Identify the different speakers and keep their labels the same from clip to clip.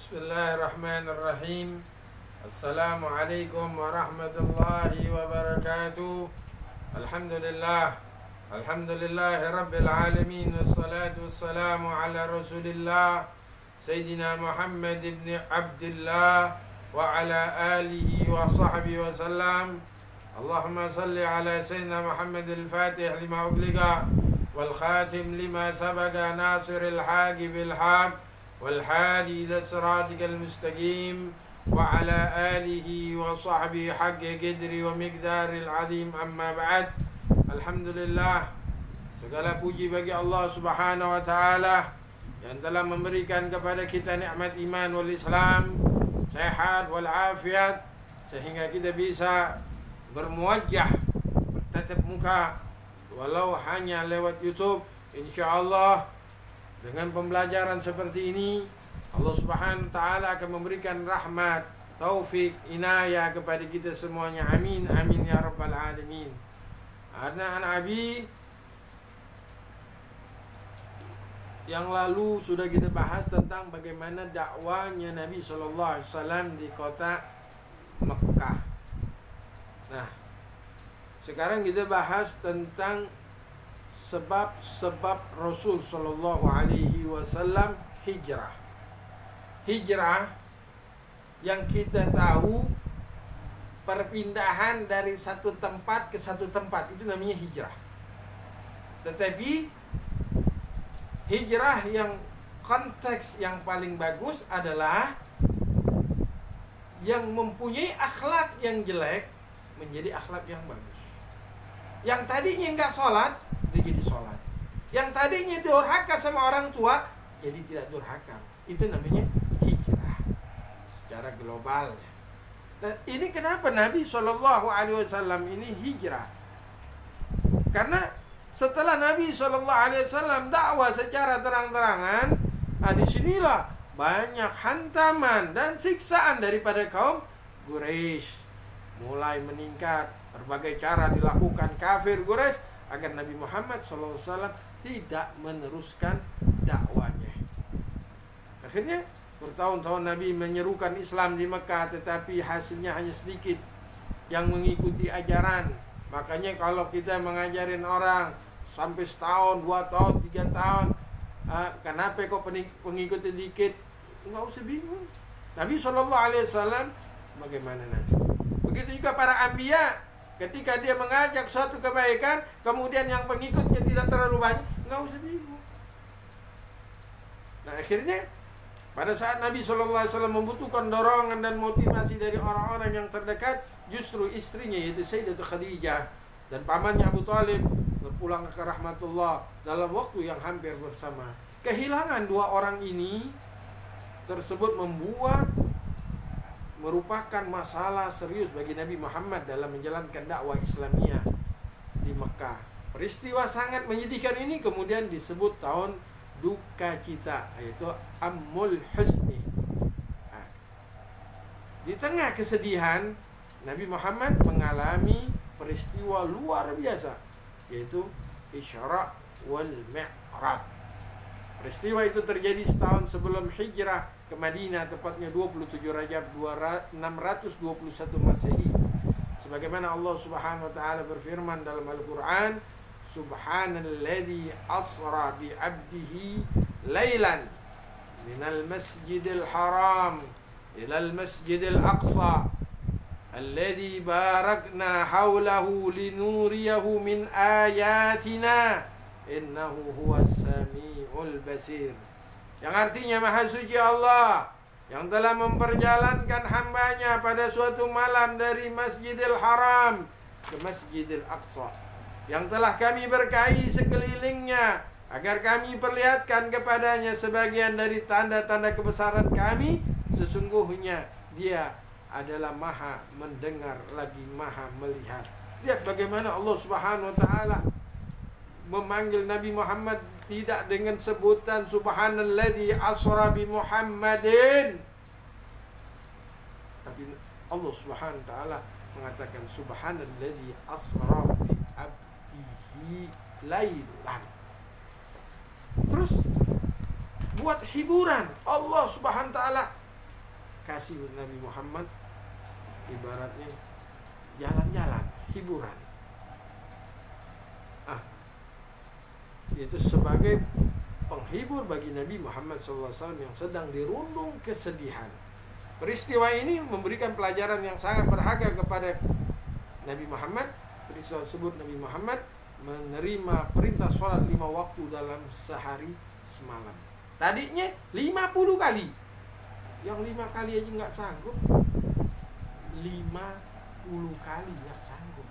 Speaker 1: Bismillahirrahmanirrahim. Assalamualaikum warahmatullahi wabarakatuh. Alhamdulillah. Alhamdulillahi rabbil alamin. Wassalatu wassalamu ala rasulillah Sayyidina Muhammad ibn Abdullah wa ala alihi wa sahbihi wa sallam. Allahumma salli ala Sayyidina Muhammad al-Fatih lima ugliqa wal khatim lima sabaga nasiril haqi bil haq والحادي إلى صراطك المستقيم وعلى آله وصحبه حق قدر ومقدار العظيم أما بعد. Alhamdulillah, segala puji bagi Allah Subhanahu wa taala yang telah memberikan kepada kita nikmat iman wal Islam, sehat wal afiat, sehingga kita bisa bermuwajjah, bertatap muka walau hanya lewat YouTube. Insyaallah dengan pembelajaran seperti ini, Allah Subhanahu wa taala akan memberikan rahmat, taufik, inayah kepada kita semuanya. Amin amin ya rabbal alamin. An Abi yang lalu sudah kita bahas tentang bagaimana dakwanya Nabi sallallahu alaihi wasallam di kota Mekah. Nah, sekarang kita bahas tentang sebab-sebab Rasul sallallahu alaihi wasallam hijrah. Hijrah yang kita tahu perpindahan dari satu tempat ke satu tempat, itu namanya hijrah. Tetapi hijrah yang konteks yang paling bagus adalah yang mempunyai akhlak yang jelek menjadi akhlak yang bagus. Yang tadinya enggak sholat, dia jadi sholat. Yang tadinya durhaka sama orang tua, jadi tidak durhaka. Itu namanya hijrah secara globalnya. Nah, ini kenapa Nabi SAW ini hijrah? Karena setelah Nabi SAW dakwah secara terang-terangan, disinilah banyak hantaman dan siksaan daripada kaum Quraisy mulai meningkat. Berbagai cara dilakukan kafir Quraisy agar Nabi Muhammad SAW tidak meneruskan dakwanya. Akhirnya bertahun-tahun Nabi menyerukan Islam di Mekah, tetapi hasilnya hanya sedikit yang mengikuti ajaran. Makanya kalau kita mengajarin orang sampai setahun, 2 tahun, 3 tahun, kenapa kok pengikut sedikit? Enggak usah bingung. Nabi SAW bagaimana Nabi? Begitu juga para anbiya. Ketika dia mengajak suatu kebaikan, kemudian yang pengikutnya tidak terlalu banyak, nggak usah bingung. Nah, akhirnya pada saat Nabi SAW membutuhkan dorongan dan motivasi dari orang-orang yang terdekat, justru istrinya yaitu Sayyidatul Khadijah dan pamannya Abu Thalib berpulang ke rahmatullah dalam waktu yang hampir bersama. Kehilangan dua orang ini tersebut merupakan masalah serius bagi Nabi Muhammad dalam menjalankan dakwah Islamiyah di Mekah. Peristiwa sangat menyedihkan ini kemudian disebut tahun duka cita, yaitu Ammul Husni. Nah, di tengah kesedihan, Nabi Muhammad mengalami peristiwa luar biasa, yaitu Isra wal Mi'raj. Peristiwa itu terjadi setahun sebelum hijrah ke Madinah, tepatnya 27 Rajab 621 Masehi. Sebagaimana Allah Subhanahu wa taala berfirman dalam Al-Qur'an, Subhanalladzi asra bi 'abdihi lailan minal masjidil haram ilal masjidil aqsa alladzi barakna haulahu linuriyahu min ayatina innahu huwas samiul basir. Yang artinya Maha Suci Allah yang telah memperjalankan hambanya pada suatu malam dari Masjidil Haram ke Masjidil Aqsa, yang telah kami berkahi sekelilingnya agar kami perlihatkan kepadanya sebagian dari tanda-tanda kebesaran kami. Sesungguhnya dia adalah Maha mendengar lagi Maha melihat. Lihat bagaimana Allah Subhanahu wa taala memanggil Nabi Muhammad tidak dengan sebutan Subhanalladzi asra bi Muhammadin, tapi Allah Subhanahu wa taala mengatakan Subhanalladzi asra bi 'abdihi lailan. Terus buat hiburan, Allah Subhanahu wa taala kasih Nabi Muhammad ibaratnya jalan-jalan, hiburan. Itu sebagai penghibur bagi Nabi Muhammad SAW yang sedang dirundung kesedihan. Peristiwa ini memberikan pelajaran yang sangat berharga kepada Nabi Muhammad. Peristiwa tersebut Nabi Muhammad menerima perintah sholat 5 waktu dalam sehari semalam. Tadinya 50 kali. Yang 5 kali aja nggak sanggup. 50 kali nggak sanggup.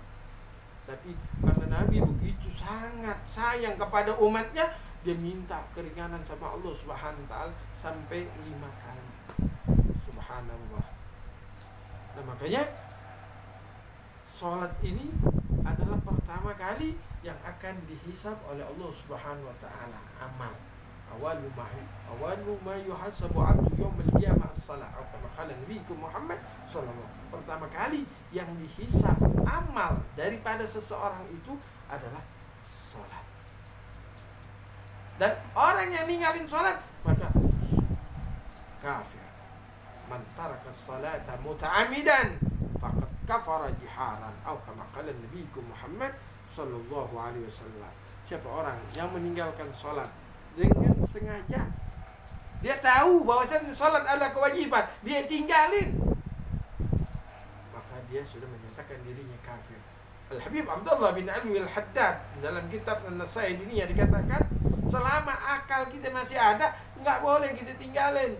Speaker 1: Tapi karena Nabi begitu sangat sayang kepada umatnya, dia minta keringanan sama Allah Subhanahu wa ta'ala sampai 5 kali. Subhanallah. Nah, makanya sholat ini adalah pertama kali yang akan dihisab oleh Allah Subhanahu wa ta'ala amal. Awalu ma yuhasabu 'abdu yaumil qiyamah as-shalah. Atau kama qala Nabi Muhammad sallallahu alaihi wasallam. Pertama kali yang dihisab amal daripada seseorang itu adalah salat. Dan orang yang ninggalin salat maka kafir. Man taraka as-salata muta'ammidan faqad kafara jiharan. Atau kama qala Nabi Muhammad sallallahu alaihi wasallam. Siapa orang yang meninggalkan salat dengan sengaja, dia tahu bahwasanya salat adalah kewajiban, dia tinggalin, maka dia sudah menyatakan dirinya kafir. Al-Habib Abdullah bin Alwi Al-Haddad dalam kitab An-Nasai ini yang dikatakan, selama akal kita masih ada, nggak boleh kita tinggalin.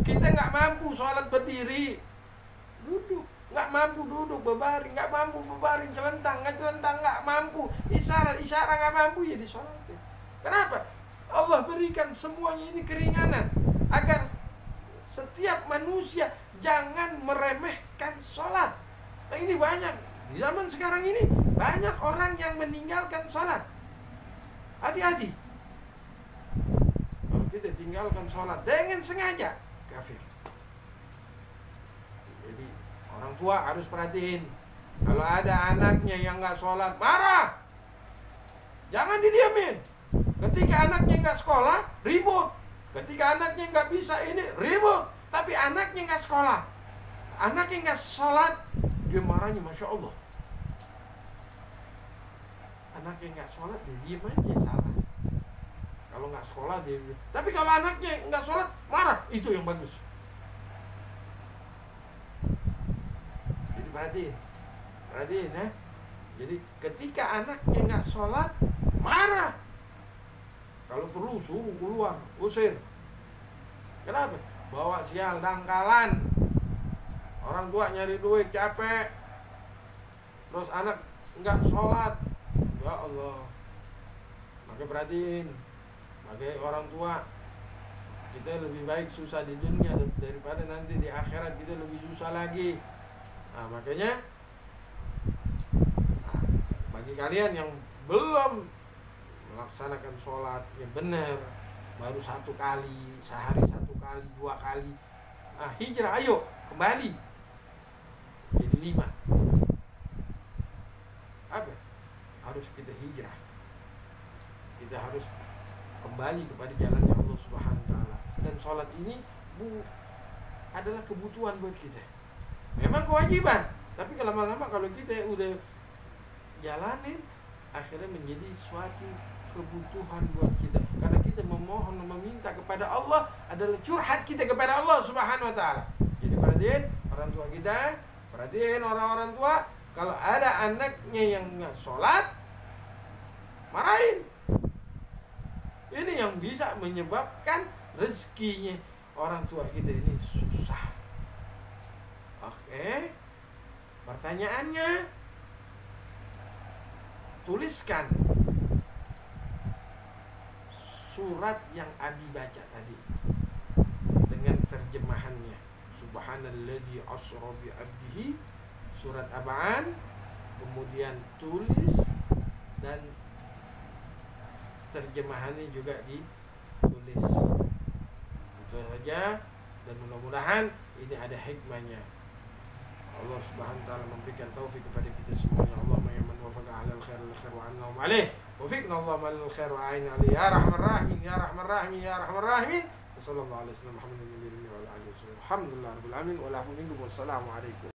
Speaker 1: Kita nggak mampu salat berdiri, duduk, nggak mampu duduk berbaring, nggak mampu berbaring celentang, nggak mampu isyarat nggak mampu, ya disolatin. Kenapa? Allah berikan semuanya ini keringanan agar setiap manusia jangan meremehkan sholat. Nah, ini banyak di zaman sekarang ini, banyak orang yang meninggalkan sholat. Hati-hati. Kalau kita tinggalkan sholat dengan sengaja, kafir. Jadi orang tua harus perhatiin. Kalau ada anaknya yang nggak sholat, marah. Jangan didiamin. Ketika anaknya nggak sekolah, ribut. Ketika anaknya nggak bisa ini, ribut. Tapi anaknya nggak sekolah, anaknya nggak sholat, dia marahnya Masya Allah. Anaknya nggak sholat, dia diem aja, salah. Kalau nggak sekolah, dia. Tapi kalau anaknya nggak sholat, marah. Itu yang bagus. Jadi perhatiin ya. Jadi ketika anaknya nggak sholat, marah. Kalau perlu suruh keluar, usir. Kenapa? Bawa sial, dangkalan. Orang tua nyari duit, capek. Terus anak enggak sholat. Ya Allah. Maka perhatiin. Maka orang tua, kita lebih baik susah di dunia daripada nanti di akhirat kita lebih susah lagi. Nah, makanya bagi kalian yang belum melaksanakan sholat yang benar, baru 1 kali, sehari 1 kali, 2 kali, hijrah, ayo kembali jadi 5. Apa? Harus kita hijrah, kita harus kembali kepada jalannya Allah Subhanahu wa ta'ala. Dan sholat ini adalah kebutuhan buat kita, memang kewajiban, tapi lama-lama kalau kita udah jalanin, akhirnya menjadi suatu kebutuhan buat kita, karena kita memohon, meminta kepada Allah adalah curhat kita kepada Allah Subhanahu wa ta'ala. Jadi perhatiin orang tua kita, perhatiin orang-orang tua, kalau ada anaknya yang nggak sholat, marahin. Ini yang bisa menyebabkan rezekinya orang tua kita ini susah. Oke, pertanyaannya, tuliskan surat yang Abi baca tadi dengan terjemahannya. Subhanalladzi asra bi 'abdihi, surat Ab'an, kemudian tulis dan terjemahannya juga ditulis. Itu saja, dan mudah-mudahan ini ada hikmahnya. Allah Subhanahu wa ta'ala memberikan taufik kepada kita semuanya. Allahumma ya man wafaqa 'alal khair wal khair wa 'anna wa 'alaih. Wafiqna Allah malil khair wa a'inna alaihi ya rahman rahimin ya rahman rahimin ya rahman rahimin. Wassalamualaikum warahmatullahi wabarakatuh. Alhamdulillah rabbil alamin. Wassalamualaikum.